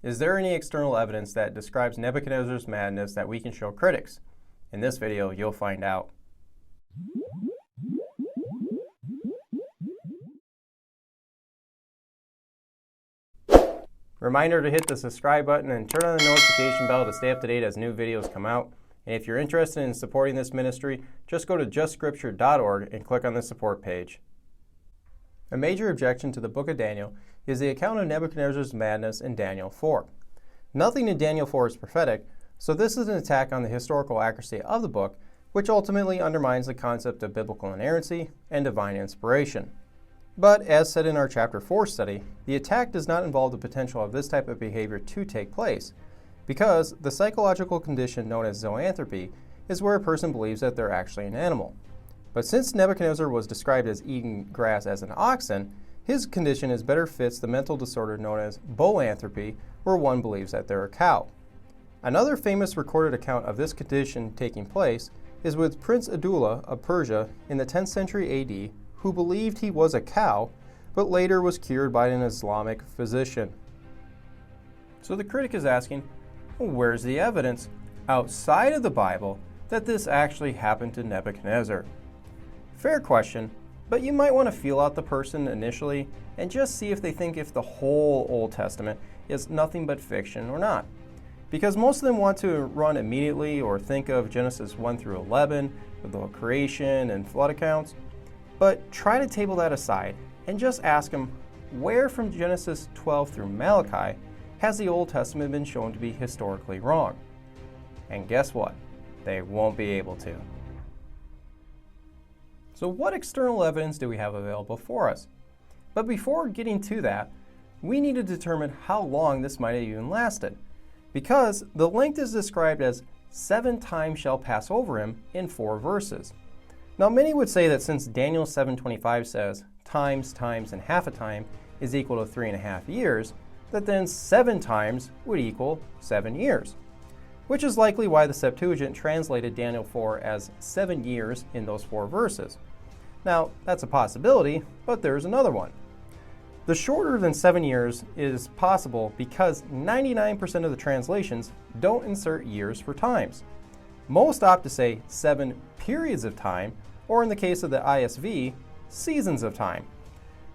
Is there any external evidence that describes Nebuchadnezzar's madness that we can show critics? In this video, you'll find out. Reminder to hit the subscribe button and turn on the notification bell to stay up to date as new videos come out. And if you're interested in supporting this ministry, just go to justscripture.org and click on the support page. A major objection to the book of Daniel is the account of Nebuchadnezzar's madness in Daniel 4. Nothing in Daniel 4 is prophetic, so this is an attack on the historical accuracy of the book, which ultimately undermines the concept of biblical inerrancy and divine inspiration. But as said in our chapter 4 study, the attack does not involve the potential of this type of behavior to take place, because the psychological condition known as zoanthropy is where a person believes that they're actually an animal. But since Nebuchadnezzar was described as eating grass as an oxen, his condition is better fits the mental disorder known as boanthropy, where one believes that they're a cow. Another famous recorded account of this condition taking place is with Prince Abdullah of Persia in the 10th century AD, who believed he was a cow, but later was cured by an Islamic physician. So the critic is asking, well, where's the evidence outside of the Bible that this actually happened to Nebuchadnezzar? Fair question, but you might want to feel out the person initially and just see if they think if the whole Old Testament is nothing but fiction or not. Because most of them want to run immediately or think of Genesis 1 through 11 with the creation and flood accounts. But try to table that aside and just ask them, where from Genesis 12 through Malachi has the Old Testament been shown to be historically wrong? And guess what? They won't be able to. So what external evidence do we have available for us? But before getting to that, we need to determine how long this might have even lasted, because the length is described as 7 times shall pass over him in 4 verses. Now many would say that since Daniel 7:25 says times, and half a time is equal to 3.5 years, that then 7 times would equal 7 years, which is likely why the Septuagint translated Daniel 4 as 7 years in those 4 verses. Now that's a possibility, but there's another one. The shorter than 7 years is possible because 99% of the translations don't insert years for times. Most opt to say 7 periods of time, or in the case of the ISV, seasons of time.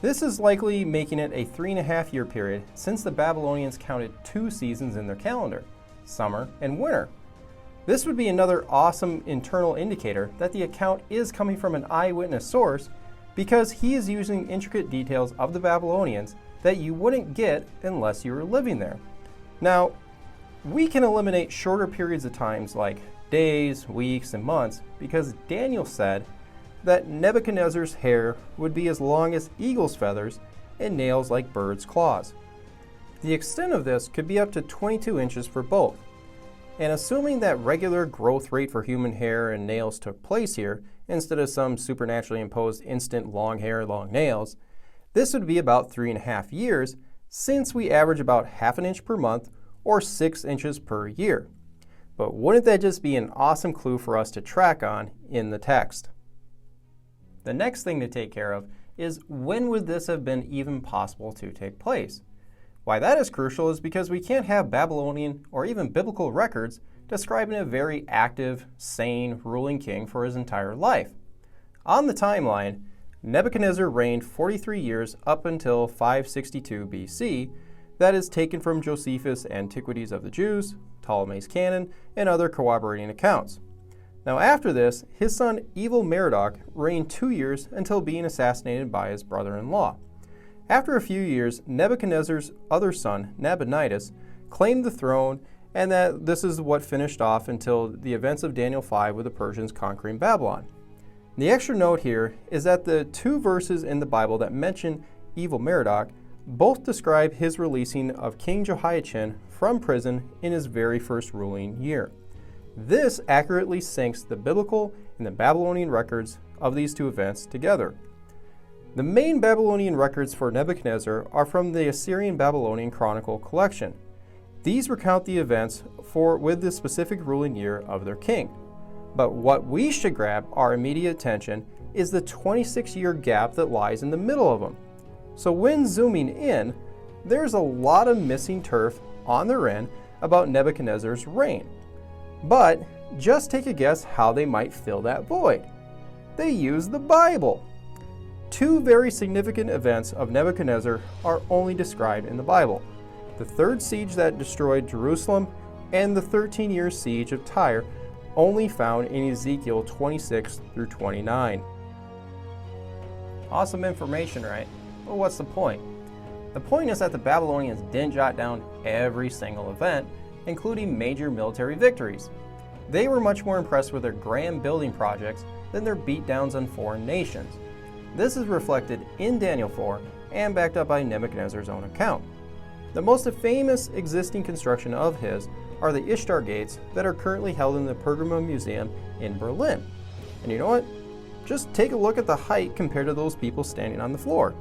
This is likely making it a 3.5 year period since the Babylonians counted 2 seasons in their calendar, summer and winter. This would be another awesome internal indicator that the account is coming from an eyewitness source, because he is using intricate details of the Babylonians that you wouldn't get unless you were living there. Now, we can eliminate shorter periods of times like days, weeks, and months because Daniel said that Nebuchadnezzar's hair would be as long as eagle's feathers and nails like bird's claws. The extent of this could be up to 22 inches for both. And assuming that regular growth rate for human hair and nails took place here, instead of some supernaturally imposed instant long hair, long nails, this would be about 3.5 years, since we average about half an inch per month or 6 inches per year. But wouldn't that just be an awesome clue for us to track on in the text? The next thing to take care of is, when would this have been even possible to take place? Why that is crucial is because we can't have Babylonian or even biblical records describing a very active, sane, ruling king for his entire life. On the timeline, Nebuchadnezzar reigned 43 years up until 562 BC, that is taken from Josephus' Antiquities of the Jews, Ptolemy's Canon, and other corroborating accounts. Now after this, his son Evil-Merodach reigned 2 years until being assassinated by his brother-in-law. After a few years, Nebuchadnezzar's other son, Nabonidus, claimed the throne, and that this is what finished off until the events of Daniel 5 with the Persians conquering Babylon. The extra note here is that the 2 verses in the Bible that mention Evil-Merodach both describe his releasing of King Jehoiachin from prison in his very first ruling year. This accurately syncs the biblical and the Babylonian records of these 2 events together. The main Babylonian records for Nebuchadnezzar are from the Assyrian Babylonian Chronicle collection. These recount the events with the specific ruling year of their king. But what we should grab our immediate attention is the 26-year gap that lies in the middle of them. So when zooming in, there's a lot of missing turf on their end about Nebuchadnezzar's reign. But just take a guess how they might fill that void. They use the Bible. Two very significant events of Nebuchadnezzar are only described in the Bible: the third siege that destroyed Jerusalem and the 13-year siege of Tyre, only found in Ezekiel 26 through 29. Awesome information, right? But what's the point? The point is that the Babylonians didn't jot down every single event, including major military victories. They were much more impressed with their grand building projects than their beatdowns on foreign nations. This is reflected in Daniel 4 and backed up by Nebuchadnezzar's own account. The most famous existing construction of his are the Ishtar Gates that are currently held in the Pergamum Museum in Berlin. And you know what? Just take a look at the height compared to those people standing on the floor.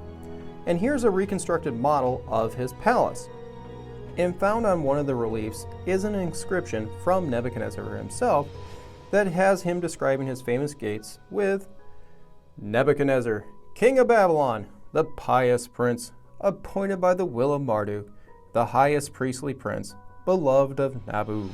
And here's a reconstructed model of his palace. And found on one of the reliefs is an inscription from Nebuchadnezzar himself that has him describing his famous gates with Nebuchadnezzar, king of Babylon, the pious prince, appointed by the will of Marduk, the highest priestly prince, beloved of Nabu.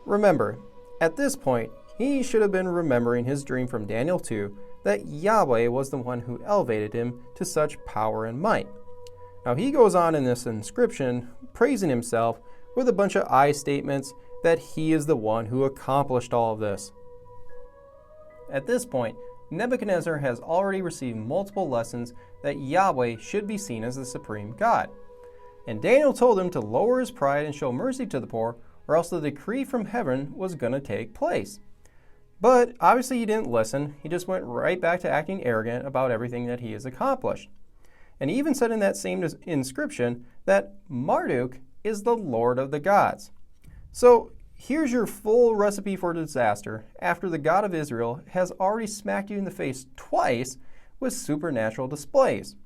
Remember, at this point, he should have been remembering his dream from Daniel 2 that Yahweh was the one who elevated him to such power and might. Now he goes on in this inscription praising himself with a bunch of I statements that he is the one who accomplished all of this. At this point, Nebuchadnezzar has already received multiple lessons that Yahweh should be seen as the supreme God. And Daniel told him to lower his pride and show mercy to the poor, or else the decree from heaven was going to take place. But obviously he didn't listen. He just went right back to acting arrogant about everything that he has accomplished. And he even said in that same inscription that Marduk is the Lord of the gods. So here's your full recipe for disaster after the God of Israel has already smacked you in the face twice with supernatural displays.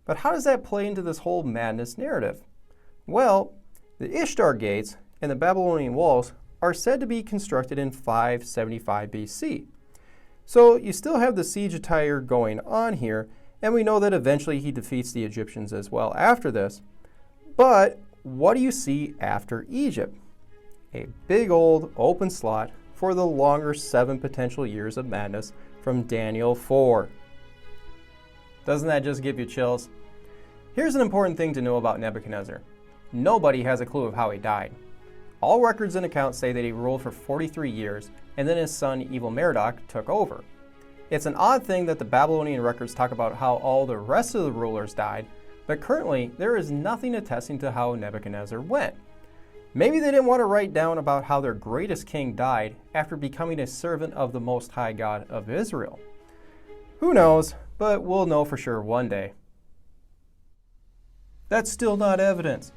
But how does that play into this whole madness narrative? Well, the Ishtar Gates and the Babylonian walls are said to be constructed in 575 BC. So you still have the siege of Tyre going on here, and we know that eventually he defeats the Egyptians as well after this. But what do you see after Egypt? A big old open slot for the longer 7 potential years of madness from Daniel 4. Doesn't that just give you chills? Here's an important thing to know about Nebuchadnezzar. Nobody has a clue of how he died. All records and accounts say that he ruled for 43 years, and then his son Evil-Merodach took over. It's an odd thing that the Babylonian records talk about how all the rest of the rulers died, but currently there is nothing attesting to how Nebuchadnezzar went. Maybe they didn't want to write down about how their greatest king died after becoming a servant of the Most High God of Israel. Who knows, but we'll know for sure one day. That's still not evidence.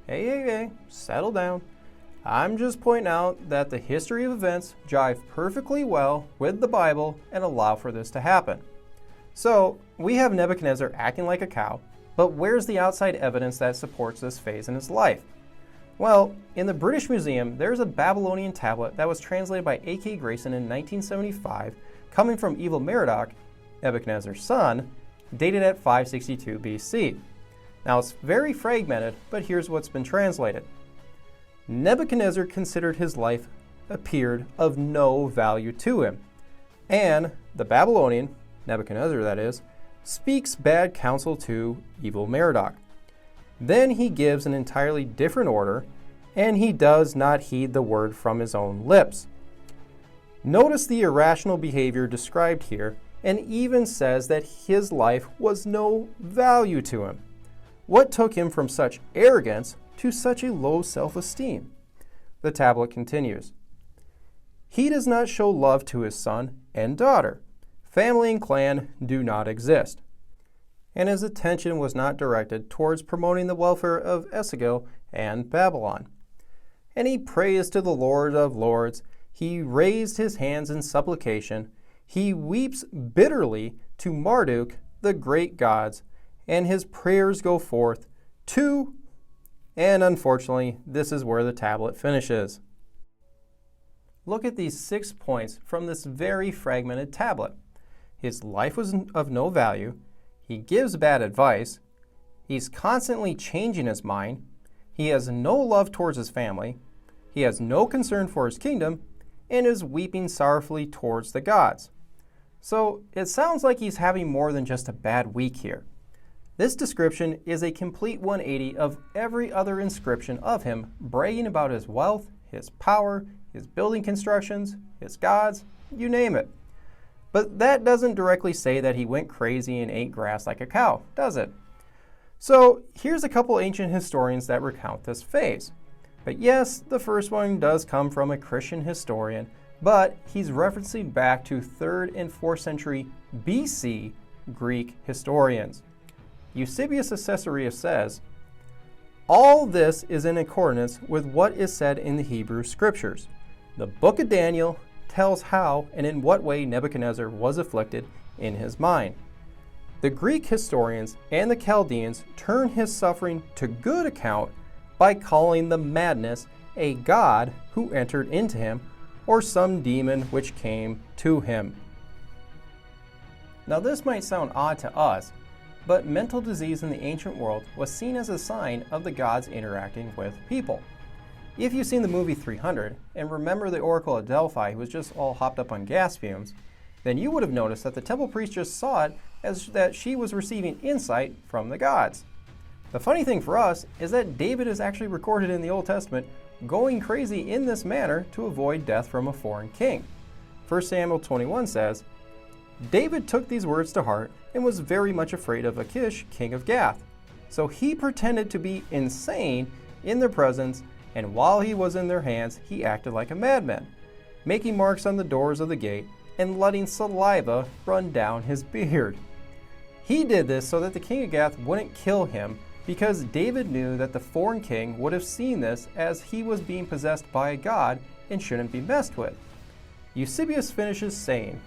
Hey, settle down. I'm just pointing out that the history of events jive perfectly well with the Bible and allow for this to happen. So, we have Nebuchadnezzar acting like a cow, but where's the outside evidence that supports this phase in his life? Well, in the British Museum, there's a Babylonian tablet that was translated by A.K. Grayson in 1975, coming from Evil-Merodach, Nebuchadnezzar's son, dated at 562 BC. Now, it's very fragmented, but here's what's been translated. Nebuchadnezzar considered his life appeared of no value to him, and the Babylonian, Nebuchadnezzar that is, speaks bad counsel to Evil-Merodach. Then he gives an entirely different order, and he does not heed the word from his own lips. Notice the irrational behavior described here, and even says that his life was no value to him. What took him from such arrogance to such a low self-esteem? The tablet continues. He does not show love to his son and daughter. Family and clan do not exist. And his attention was not directed towards promoting the welfare of Esagil and Babylon. And he prays to the Lord of Lords. He raised his hands in supplication. He weeps bitterly to Marduk, the great gods, and his prayers go forth to, and unfortunately, this is where the tablet finishes. Look at these 6 points from this very fragmented tablet. His life was of no value. He gives bad advice. He's constantly changing his mind. He has no love towards his family. He has no concern for his kingdom and is weeping sorrowfully towards the gods. So it sounds like he's having more than just a bad week here. This description is a complete 180 of every other inscription of him, bragging about his wealth, his power, his building constructions, his gods, you name it. But that doesn't directly say that he went crazy and ate grass like a cow, does it? So here's a couple ancient historians that recount this phase. But yes, the first one does come from a Christian historian, but he's referencing back to 3rd and 4th century BC Greek historians. Eusebius of Caesarea says, "All this is in accordance with what is said in the Hebrew Scriptures. The book of Daniel tells how and in what way Nebuchadnezzar was afflicted in his mind. The Greek historians and the Chaldeans turn his suffering to good account by calling the madness a god who entered into him, or some demon which came to him." Now this might sound odd to us, but mental disease in the ancient world was seen as a sign of the gods interacting with people. If you've seen the movie 300 and remember the Oracle at Delphi who was just all hopped up on gas fumes, then you would have noticed that the temple priest just saw it as that she was receiving insight from the gods. The funny thing for us is that David is actually recorded in the Old Testament going crazy in this manner to avoid death from a foreign king. 1 Samuel 21 says, "David took these words to heart and was very much afraid of Achish, king of Gath. So he pretended to be insane in their presence, and while he was in their hands, he acted like a madman, making marks on the doors of the gate and letting saliva run down his beard. He did this so that the king of Gath wouldn't kill him, because David knew that the foreign king would have seen this as he was being possessed by a god and shouldn't be messed with." Eusebius finishes saying,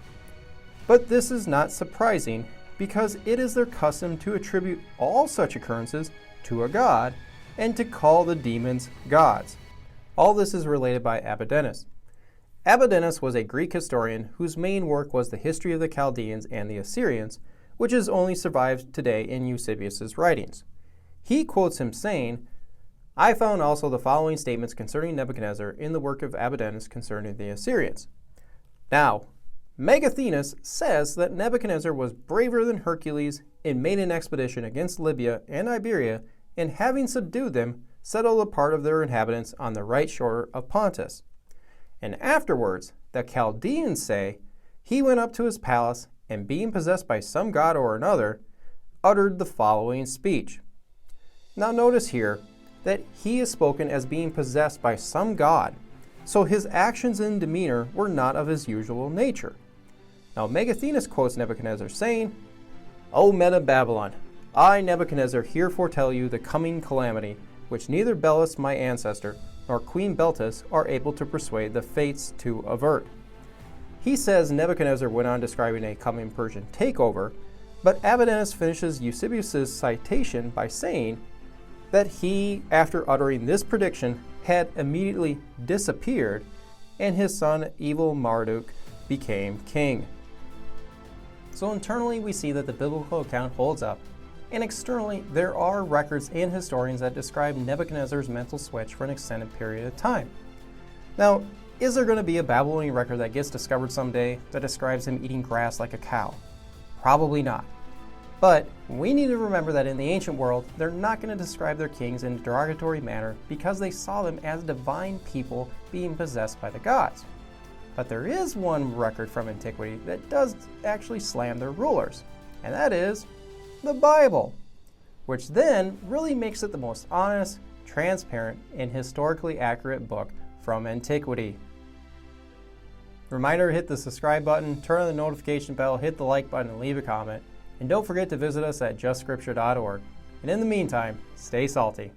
"But this is not surprising, because it is their custom to attribute all such occurrences to a god and to call the demons gods." All this is related by Abydenus. Abydenus was a Greek historian whose main work was the history of the Chaldeans and the Assyrians, which has only survived today in Eusebius's writings. He quotes him saying, "I found also the following statements concerning Nebuchadnezzar in the work of Abydenus concerning the Assyrians." Now, Megasthenes says that Nebuchadnezzar was braver than Hercules and made an expedition against Libya and Iberia, and having subdued them, settled a part of their inhabitants on the right shore of Pontus. And afterwards, the Chaldeans say, he went up to his palace, and being possessed by some god or another, uttered the following speech. Now notice here that he is spoken as being possessed by some god, so his actions and demeanor were not of his usual nature. Now Megasthenes quotes Nebuchadnezzar saying, "O men of Babylon, I, Nebuchadnezzar, here foretell you the coming calamity, which neither Belus my ancestor nor Queen Beltis are able to persuade the fates to avert." He says Nebuchadnezzar went on describing a coming Persian takeover, but Abydenus finishes Eusebius's citation by saying that he, after uttering this prediction, had immediately disappeared, and his son Evil-Merodach became king. So internally we see that the biblical account holds up, and externally there are records and historians that describe Nebuchadnezzar's mental switch for an extended period of time. Now, is there going to be a Babylonian record that gets discovered someday that describes him eating grass like a cow? Probably not. But we need to remember that in the ancient world, they're not going to describe their kings in a derogatory manner because they saw them as divine people being possessed by the gods. But there is one record from antiquity that does actually slam their rulers, and that is the Bible, which then really makes it the most honest, transparent, and historically accurate book from antiquity. Reminder, hit the subscribe button, turn on the notification bell, hit the like button, and leave a comment. And don't forget to visit us at justscripture.org. And in the meantime, stay salty.